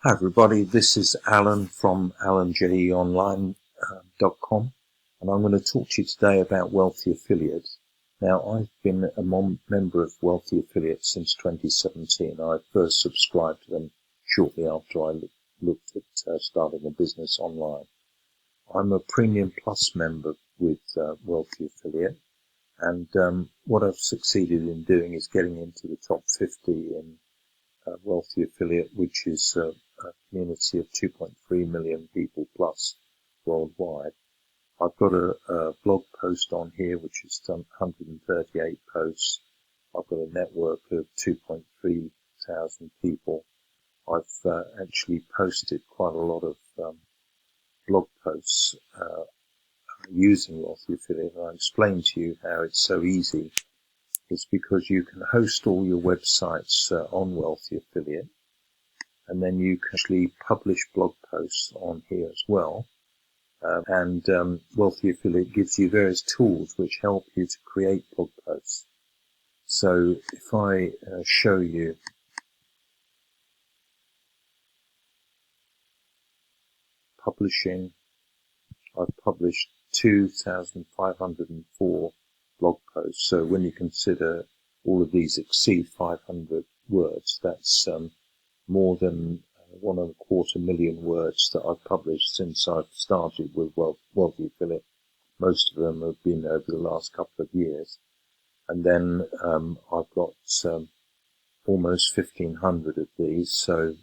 Hi everybody, this is Alan from alanjeonline.com, and I'm going to talk to you today about Wealthy Affiliates. Now, I've been a member of Wealthy Affiliates since 2017. I first subscribed to them shortly after I looked at starting a business online. I'm a Premium Plus member with Wealthy Affiliate, and what I've succeeded in doing is getting into the top 50 in Wealthy Affiliate, which is a community of 2.3 million people plus worldwide. I've got a blog post on here which has done 138 posts. I've got a network of 2.3 thousand people. I've actually posted quite a lot of blog posts using Wealthy Affiliate, and I'll explain to you how it's so easy. It's because you can host all your websites on Wealthy Affiliate, and then you can actually publish blog posts on here as well. Wealthy Affiliate gives you various tools which help you to create blog posts. So if I show you publishing, I've published 2,504 blog posts. So when you consider all of these exceed 500 words, that's more than 1.25 million words that I've published since I've started with Wealthy Affiliate. Most of them have been over the last couple of years. And then I've got almost 1,500 of these, so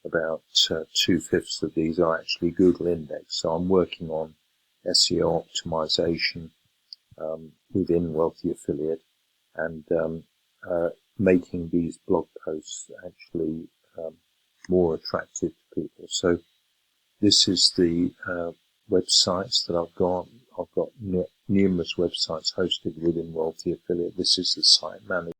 about 2/5 of these are actually Google indexed. So I'm working on SEO optimization within Wealthy Affiliate, and making these blog posts actually more attractive to people. So this is the websites that I've got. I've got numerous websites hosted within Wealthy Affiliate. This is the site manager.